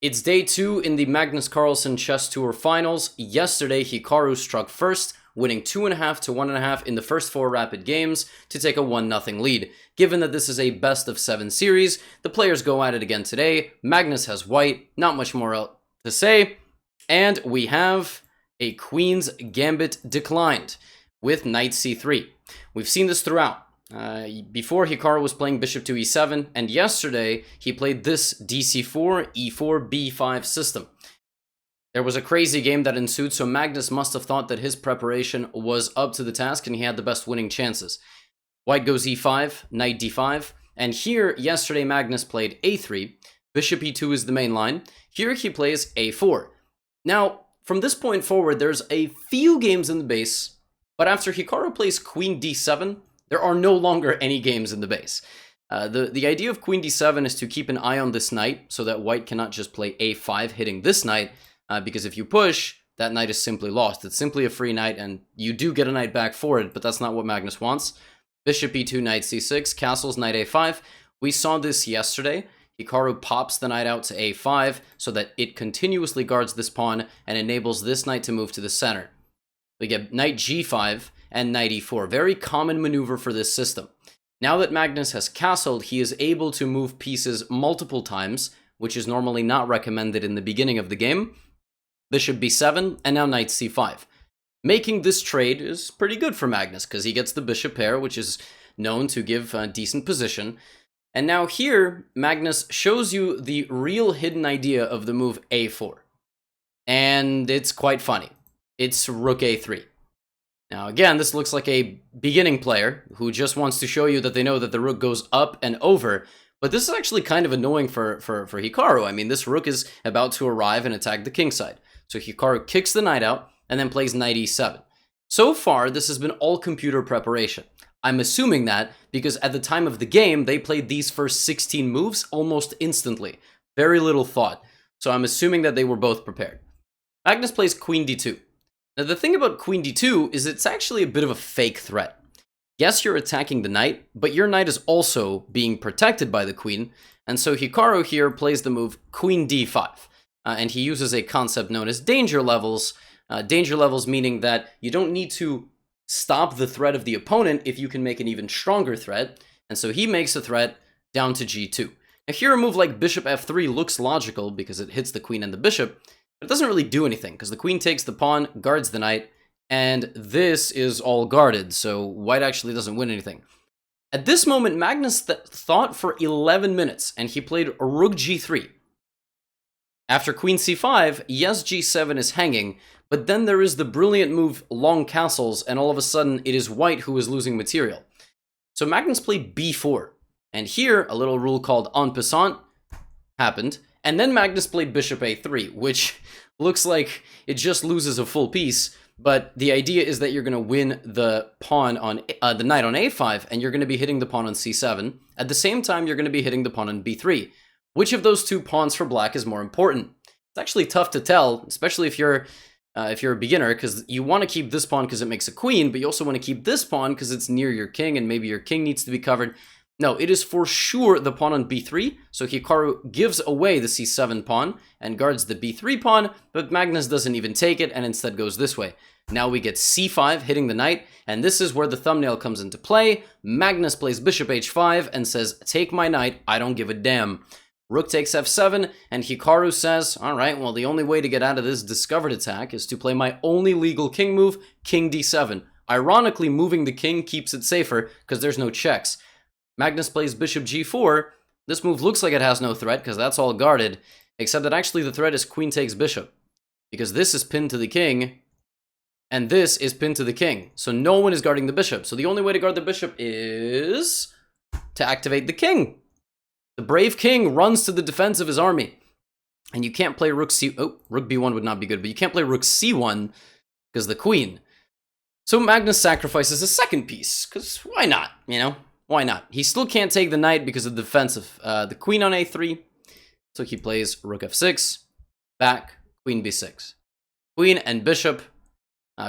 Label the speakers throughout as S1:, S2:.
S1: It's day 2 in the Magnus Carlsen Chess Tour Finals. Yesterday, Hikaru struck first, winning 2.5 to 1.5 in the first 4 rapid games to take a 1-0 lead. Given that this is a best-of-7 series, the players go at it again today. Magnus has white, not much more to say. And we have a Queen's Gambit declined with Knight c3. We've seen this throughout. Before, Hikaru was playing bishop to e7, and yesterday he played this dc4, e4, b5 system. There was a crazy game that ensued, so Magnus must have thought that his preparation was up to the task and he had the best winning chances. White goes e5, knight d5, and here, yesterday Magnus played a3, bishop e2 is the main line. Here he plays a4. Now, from this point forward, there's a few games in the base, but after Hikaru plays queen d7, there are no longer any games in the base. The idea of queen d7 is to keep an eye on this knight so that white cannot just play a5 hitting this knight, because if you push, that knight is simply lost. It's simply a free knight, and you do get a knight back for it, but that's not what Magnus wants. Bishop e2, knight c6, castles, knight a5. We saw this yesterday. Hikaru pops the knight out to a5 so that it continuously guards this pawn and enables this knight to move to the center. We get knight g5 and knight e4. Very common maneuver for this system. Now that Magnus has castled, he is able to move pieces multiple times, which is normally not recommended in the beginning of the game. Bishop b7, and now knight c5. Making this trade is pretty good for Magnus, because he gets the bishop pair, which is known to give a decent position. And now here, Magnus shows you the real hidden idea of the move a4. And it's quite funny. It's rook a3. Now again, this looks like a beginning player who just wants to show you that they know that the rook goes up and over, but this is actually kind of annoying for Hikaru. I mean, this rook is about to arrive and attack the king side. So Hikaru kicks the knight out and then plays knight e7. So far, this has been all computer preparation. I'm assuming that because at the time of the game, they played these first 16 moves almost instantly. Very little thought. So I'm assuming that they were both prepared. Magnus plays queen d2. Now, the thing about queen d2 is it's actually a bit of a fake threat. Yes, you're attacking the knight, but your knight is also being protected by the queen, and so Hikaru here plays the move queen d5, and he uses a concept known as danger levels. Danger levels meaning that you don't need to stop the threat of the opponent if you can make an even stronger threat, and so he makes a threat down to g2. Now here a move like bishop f3 looks logical because it hits the queen and the bishop, but it doesn't really do anything, because the queen takes the pawn, guards the knight, and this is all guarded, so white actually doesn't win anything. At this moment, Magnus thought for 11 minutes, and he played rook g3. After queen c5, yes, g7 is hanging, but then there is the brilliant move long castles, and all of a sudden it is white who is losing material. So Magnus played b4, and here a little rule called en passant happened. And then Magnus played bishop a3, which looks like it just loses a full piece, but the idea is that you're going to win the pawn on the knight on a5, and you're going to be hitting the pawn on c7. At the same time, you're going to be hitting the pawn on b3. Which of those two pawns for black is more important? It's actually tough to tell, especially if you're a beginner, because you want to keep this pawn because it makes a queen, but you also want to keep this pawn because it's near your king, and maybe your king needs to be covered. No, it is for sure the pawn on b3, so Hikaru gives away the c7 pawn and guards the b3 pawn, but Magnus doesn't even take it and instead goes this way. Now we get c5 hitting the knight, and this is where the thumbnail comes into play. Magnus plays bishop h5 and says, take my knight, I don't give a damn. Rook takes f7, and Hikaru says, alright, well the only way to get out of this discovered attack is to play my only legal king move, king d7. Ironically, moving the king keeps it safer because there's no checks. Magnus plays bishop g4. This move looks like it has no threat because that's all guarded, except that actually the threat is queen takes bishop, because this is pinned to the king, and this is pinned to the king. So no one is guarding the bishop. So the only way to guard the bishop is to activate the king. The brave king runs to the defense of his army, and you can't play rook c... Oh, rook b1 would not be good, but you can't play rook c1 because the queen. So Magnus sacrifices a second piece, because why not, you know? Why not? He still can't take the knight because of the defense of the queen on a3. So he plays rook f6, back, queen b6. Queen and bishop,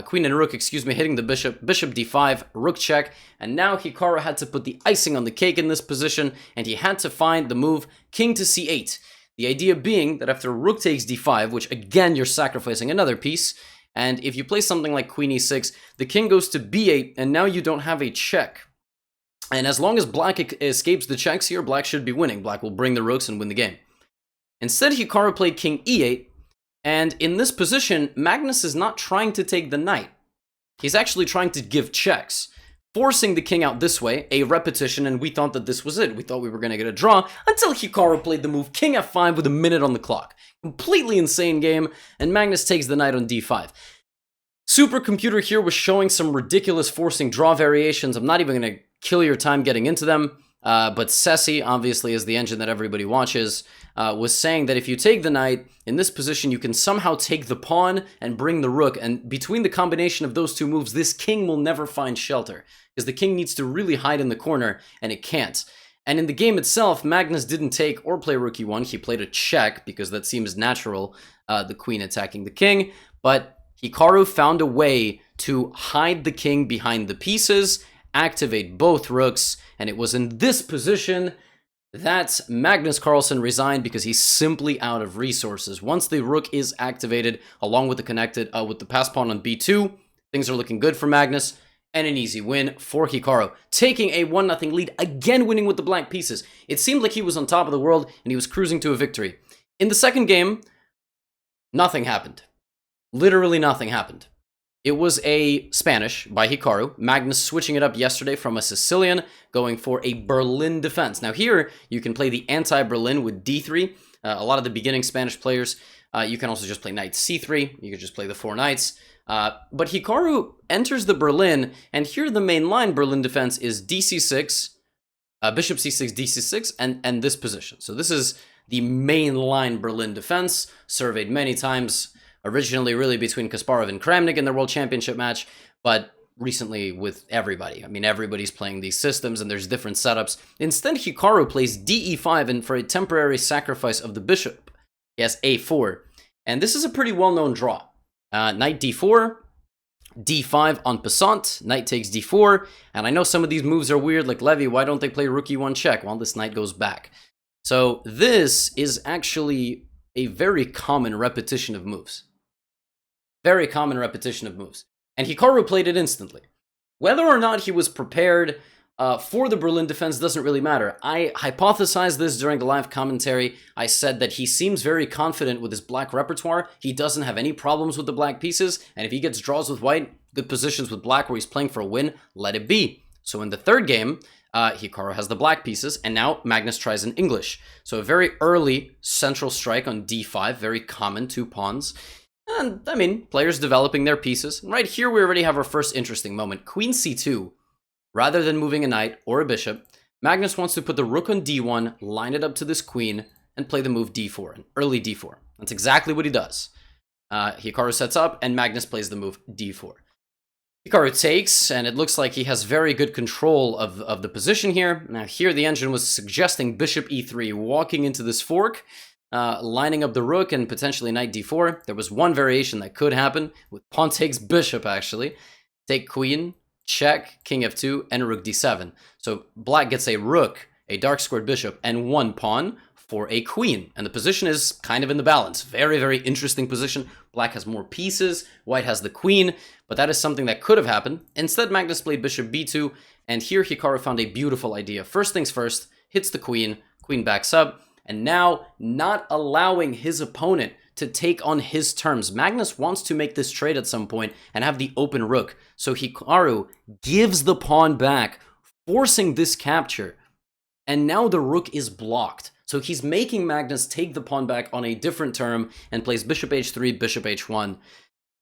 S1: queen and rook, excuse me, hitting the bishop, bishop d5, rook check. And now Hikaru had to put the icing on the cake in this position, and he had to find the move king to c8. The idea being that after rook takes d5, which again, you're sacrificing another piece, and if you play something like queen e6, the king goes to b8, and now you don't have a check. And as long as black escapes the checks here, black should be winning. Black will bring the rooks and win the game. Instead, Hikaru played king e8, and in this position, Magnus is not trying to take the knight. He's actually trying to give checks, forcing the king out this way, a repetition, and we thought that this was it. We thought we were going to get a draw until Hikaru played the move king f5 with a minute on the clock. Completely insane game, and Magnus takes the knight on d5. Supercomputer here was showing some ridiculous forcing draw variations. I'm not even going to kill your time getting into them, but Ceci, obviously, is the engine that everybody watches, was saying that if you take the knight, in this position, you can somehow take the pawn and bring the rook, and between the combination of those two moves, this king will never find shelter, because the king needs to really hide in the corner, and it can't. And in the game itself, Magnus didn't take or play rook e1, he played a check, because that seems natural, the queen attacking the king, but Hikaru found a way to hide the king behind the pieces, activate both rooks, and it was in this position that Magnus Carlsen resigned because he's simply out of resources. Once the rook is activated, along with the pass pawn on b2, things are looking good for Magnus, and an easy win for Hikaru, taking a 1-0 lead, again winning with the black pieces. It seemed like he was on top of the world, and he was cruising to a victory. In the second game, nothing happened. Literally nothing happened. It was a Spanish by Hikaru, Magnus switching it up yesterday from a Sicilian, going for a Berlin defense. Now here, you can play the anti-Berlin with d3. A lot of the beginning Spanish players, you can also just play knight c3. You could just play the 4 knights. But Hikaru enters the Berlin, and here the main line Berlin defense is dc6, bishop c6, dc6, and this position. So this is the main line Berlin defense, surveyed many times, originally really between Kasparov and Kramnik in their World Championship match, but recently with everybody. I mean, everybody's playing these systems and there's different setups. Instead, Hikaru plays de5 and for a temporary sacrifice of the bishop, he has a4. And this is a pretty well-known draw. Knight d4, d5 en passant, knight takes d4, and I know some of these moves are weird, like Levy, why don't they play rook e1 check? Well, this knight goes back. So this is actually a very common repetition of moves. Very common repetition of moves. And Hikaru played it instantly. Whether or not he was prepared for the Berlin defense doesn't really matter. I hypothesized this during the live commentary. I said that he seems very confident with his black repertoire. He doesn't have any problems with the black pieces. And if he gets draws with white, good positions with black where he's playing for a win, let it be. So in the third game, Hikaru has the black pieces, and now Magnus tries in English. So a very early central strike on d5, very common, 2 pawns. And, I mean, players developing their pieces. Right here, we already have our first interesting moment. Queen c2. Rather than moving a knight or a bishop, Magnus wants to put the rook on d1, line it up to this queen, and play the move d4, an early d4. That's exactly what he does. Hikaru sets up, and Magnus plays the move d4. Hikaru takes, and it looks like he has very good control of the position here. Now, here the engine was suggesting bishop e3, walking into this fork, lining up the rook and potentially knight d4. There was one variation that could happen with pawn takes bishop, actually. Take queen, check, king f2, and rook d7. So black gets a rook, a dark squared bishop, and 1 pawn for a queen. And the position is kind of in the balance. Very, very interesting position. Black has more pieces, white has the queen, but that is something that could have happened. Instead, Magnus played bishop b2, and here Hikaru found a beautiful idea. First things first, hits the queen backs up, and now not allowing his opponent to take on his terms. Magnus wants to make this trade at some point and have the open rook. So Hikaru gives the pawn back, forcing this capture. And now the rook is blocked. So he's making Magnus take the pawn back on a different term and plays bishop h3, bishop h1.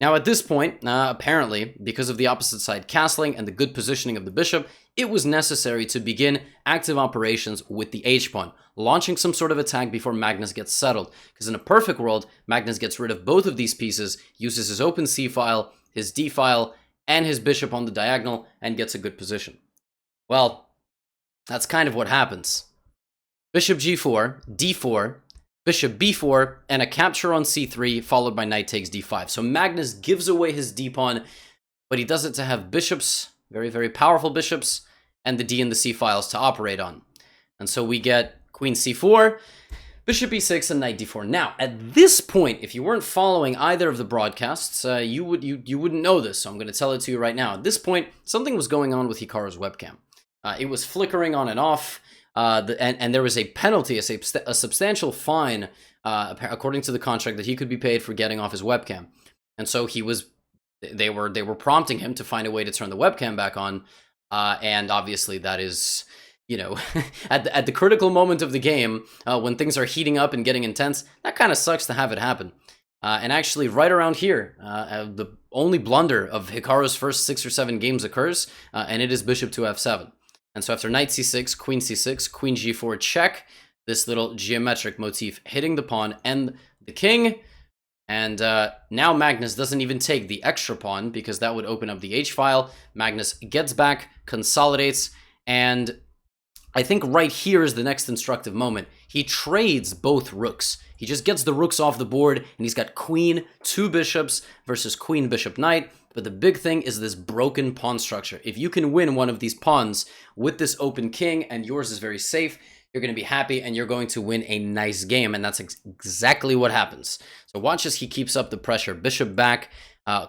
S1: Now at this point, apparently, because of the opposite side castling and the good positioning of the bishop, it was necessary to begin active operations with the h-pawn, launching some sort of attack before Magnus gets settled. Because in a perfect world, Magnus gets rid of both of these pieces, uses his open c-file, his d-file, and his bishop on the diagonal, and gets a good position. Well, that's kind of what happens. Bishop g4, d4, bishop b4, and a capture on c3, followed by knight takes d5. So Magnus gives away his d-pawn, but he does it to have bishops, very, very powerful bishops, and the d and the c files to operate on. And so we get queen c4. Bishop e6 and knight d4. Now, at this point, if you weren't following either of the broadcasts, you wouldn't know this, so I'm going to tell it to you right now. At this point, something was going on with Hikaru's webcam. It was flickering on and off, and there was a penalty, a substantial fine, according to the contract, that he could be paid for getting off his webcam. And so they were prompting him to find a way to turn the webcam back on, and obviously that is, you know, at the critical moment of the game, when things are heating up and getting intense, that kind of sucks to have it happen. And actually, right around here, the only blunder of Hikaru's first 6 or 7 games occurs, and it is bishop to f7. And so after knight c6, queen g4 check, this little geometric motif hitting the pawn and the king. And now Magnus doesn't even take the extra pawn, because that would open up the h-file. Magnus gets back, consolidates, and I think right here is the next instructive moment. He trades both rooks. He just gets the rooks off the board, and he's got queen, 2 bishops versus queen, bishop, knight. But the big thing is this broken pawn structure. If you can win one of these pawns with this open king, and yours is very safe, you're going to be happy, and you're going to win a nice game, and that's exactly what happens. So watch as he keeps up the pressure. Bishop back,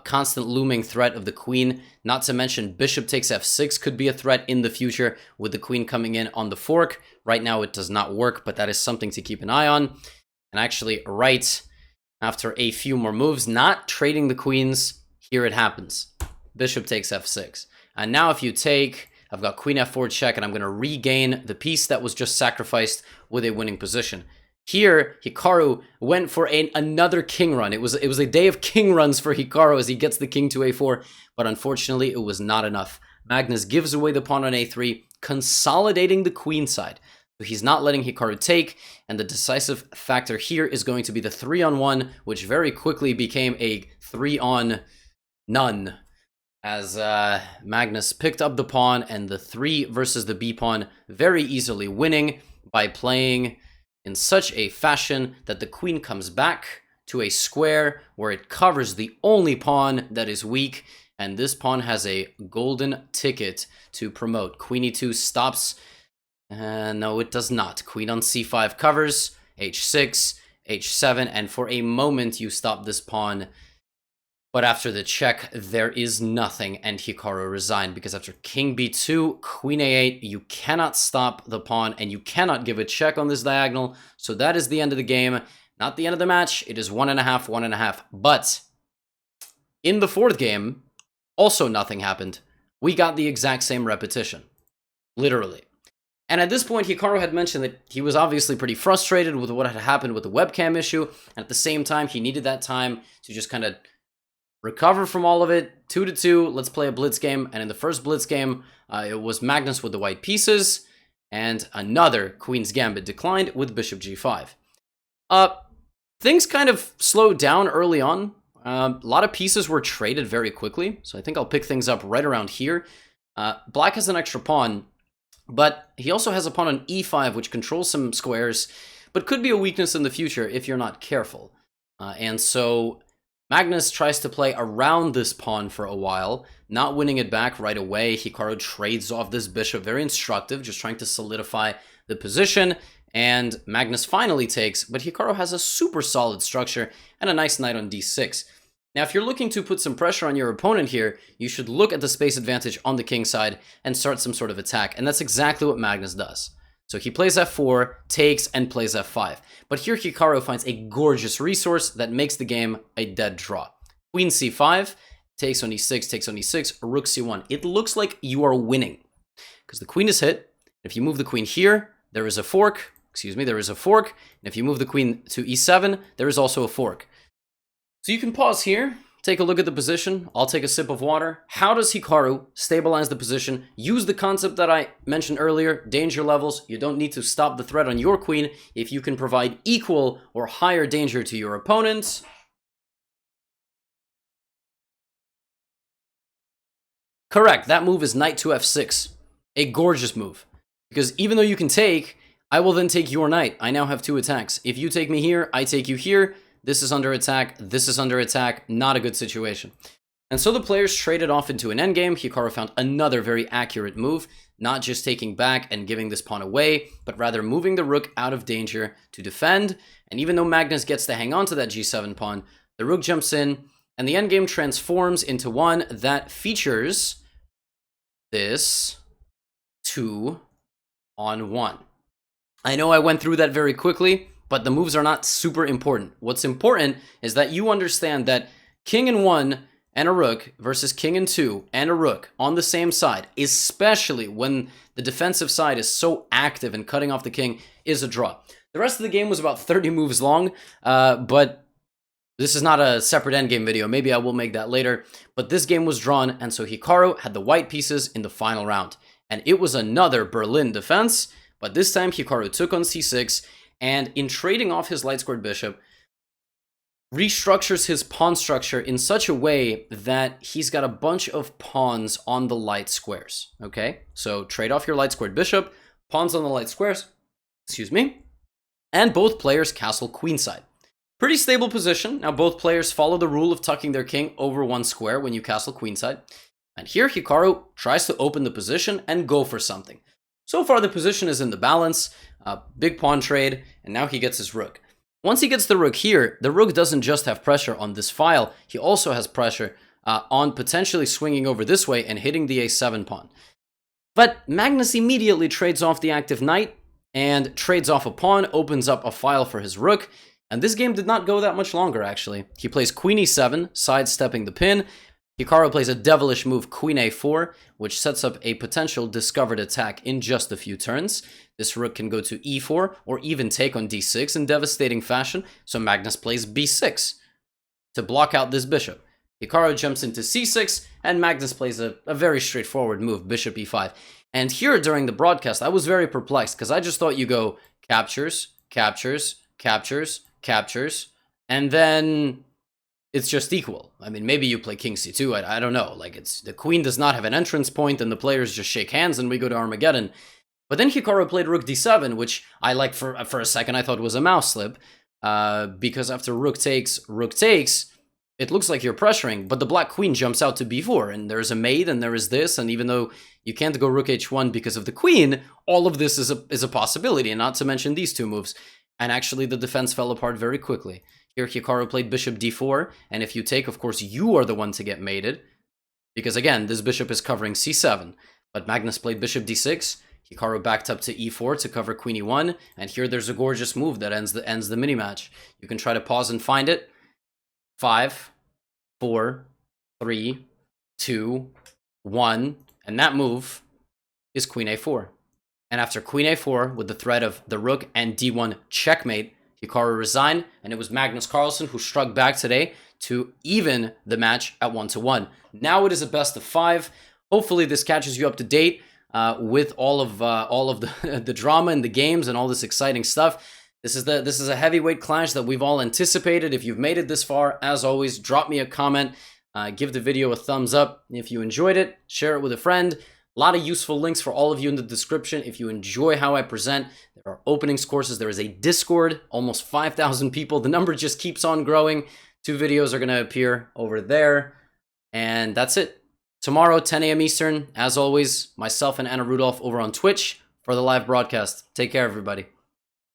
S1: constant looming threat of the queen, not to mention bishop takes f6 could be a threat in the future with the queen coming in on the fork. Right now it does not work, but that is something to keep an eye on. And actually, right after a few more moves, not trading the queens, here it happens. Bishop takes f6. And now if you take, I've got queen f4 check, and I'm going to regain the piece that was just sacrificed with a winning position. Here, Hikaru went for another king run. It was a day of king runs for Hikaru as he gets the king to a4, but unfortunately, it was not enough. Magnus gives away the pawn on a3, consolidating the queen side. So he's not letting Hikaru take, and the decisive factor here is going to be the 3-on-1, which very quickly became a 3-on-none, as Magnus picked up the pawn, and the 3 versus the b pawn, very easily winning by playing in such a fashion that the queen comes back to a square where it covers the only pawn that is weak, and this pawn has a golden ticket to promote. Queen e2 stops. No, it does not. Queen on c5 covers, h6, h7, and for a moment you stop this pawn. But after the check, there is nothing, and Hikaru resigned, because after king b2, queen a8, you cannot stop the pawn, and you cannot give a check on this diagonal. So that is the end of the game. Not the end of the match. It is 1.5, 1.5. But in the 4th game, also nothing happened. We got the exact same repetition. Literally. And at this point, Hikaru had mentioned that he was obviously pretty frustrated with what had happened with the webcam issue, and at the same time, he needed that time to just kind of recover from all of it. 2-2, let's play a blitz game. And in the first blitz game, it was Magnus with the white pieces, and another Queen's Gambit declined with bishop g5. Things kind of slowed down early on. A lot of pieces were traded very quickly, so I think I'll pick things up right around here. Black has an extra pawn, but he also has a pawn on e5, which controls some squares, but could be a weakness in the future if you're not careful. And so Magnus tries to play around this pawn for a while, not winning it back right away. Hikaru trades off this bishop, very instructive, just trying to solidify the position, and Magnus finally takes, but Hikaru has a super solid structure and a nice knight on d6. Now, if you're looking to put some pressure on your opponent here, you should look at the space advantage on the king side and start some sort of attack, and that's exactly what Magnus does. So he plays f4, takes, and plays f5. But here Hikaru finds a gorgeous resource that makes the game a dead draw. Queen c5, takes on e6, rook c1. It looks like you are winning, because the queen is hit. If you move the queen here, there is a fork. There is a fork. And if you move the queen to e7, there is also a fork. So you can pause here, take a look at the position. I'll take a sip of water. How does Hikaru stabilize the position? Use the concept that I mentioned earlier, danger levels. You don't need to stop the threat on your queen if you can provide equal or higher danger to your opponent. Correct, that move is knight to f6. A gorgeous move. Because even though you can take, I will then take your knight. I now have 2 attacks. If you take me here, I take you here. This is under attack. This is under attack. Not a good situation. And so the players traded off into an endgame. Hikaru found another very accurate move, not just taking back and giving this pawn away, but rather moving the rook out of danger to defend. And even though Magnus gets to hang on to that g7 pawn, the rook jumps in, and the endgame transforms into one that features this 2-on-1. I know I went through that very quickly, but the moves are not super important. What's important is that you understand that king and 1 and a rook versus king and 2 and a rook on the same side, especially when the defensive side is so active and cutting off the king, is a draw. The rest of the game was about 30 moves long, but this is not a separate endgame video. Maybe I will make that later. But this game was drawn, and so Hikaru had the white pieces in the final round. And it was another Berlin defense, but this time Hikaru took on c6, and in trading off his light squared bishop, restructures his pawn structure in such a way that he's got a bunch of pawns on the light squares, okay? So trade off your light squared bishop, pawns on the light squares, excuse me, and both players castle queenside. Pretty stable position. Now both players follow the rule of tucking their king over one square when you castle queenside. And here Hikaru tries to open the position and go for something. So far the position is in the balance, big pawn trade, and now he gets his rook. Once he gets the rook here, the rook doesn't just have pressure on this file, he also has pressure on potentially swinging over this way and hitting the a7 pawn. But Magnus immediately trades off the active knight and trades off a pawn, opens up a file for his rook, and this game did not go that much longer actually. He plays queen e7, sidestepping the pin. Hikaru plays a devilish move, queen a4, which sets up a potential discovered attack in just a few turns. This rook can go to e4 or even take on d6 in devastating fashion, so Magnus plays b6 to block out this bishop. Hikaru jumps into c6, and Magnus plays a very straightforward move, bishop e5. And here during the broadcast, I was very perplexed because I just thought you go captures, captures, captures, captures, and then it's just equal. I mean, maybe you play king c2, I don't know. Like, it's the queen does not have an entrance point, and the players just shake hands and we go to Armageddon. But then Hikaru played rook d7, which I, like, for a second I thought was a mouse slip, because after rook takes, it looks like you're pressuring, but the black queen jumps out to b4, and there's a mate, and there is this, and even though you can't go rook h1 because of the queen, all of this is a possibility, and not to mention these two moves. And actually the defense fell apart very quickly. Here Hikaru played bishop d4, and if you take, of course, you are the one to get mated, because again, this bishop is covering c7, but Magnus played bishop d6, Hikaru backed up to e4 to cover queen e1, and here there's a gorgeous move that ends the mini-match. You can try to pause and find it. 5, 4, 3, 2, 1, and that move is queen a4. And after queen a4, with the threat of the rook and d1 checkmate, Hikaru resigned, and it was Magnus Carlsen who struck back today to even the match at 1-1. Now it is a best of 5. Hopefully this catches you up to date with all of the drama in the games and all this exciting stuff. This is a heavyweight clash that we've all anticipated. If you've made it this far, as always, drop me a comment, give the video a thumbs up. If you enjoyed it, share it with a friend. A lot of useful links for all of you in the description. If you enjoy how I present, there are openings courses. There is a Discord, almost 5,000 people. The number just keeps on growing. 2 videos are going to appear over there. And that's it. Tomorrow, 10 a.m. Eastern, as always, myself and Anna Rudolph over on Twitch for the live broadcast. Take care, everybody.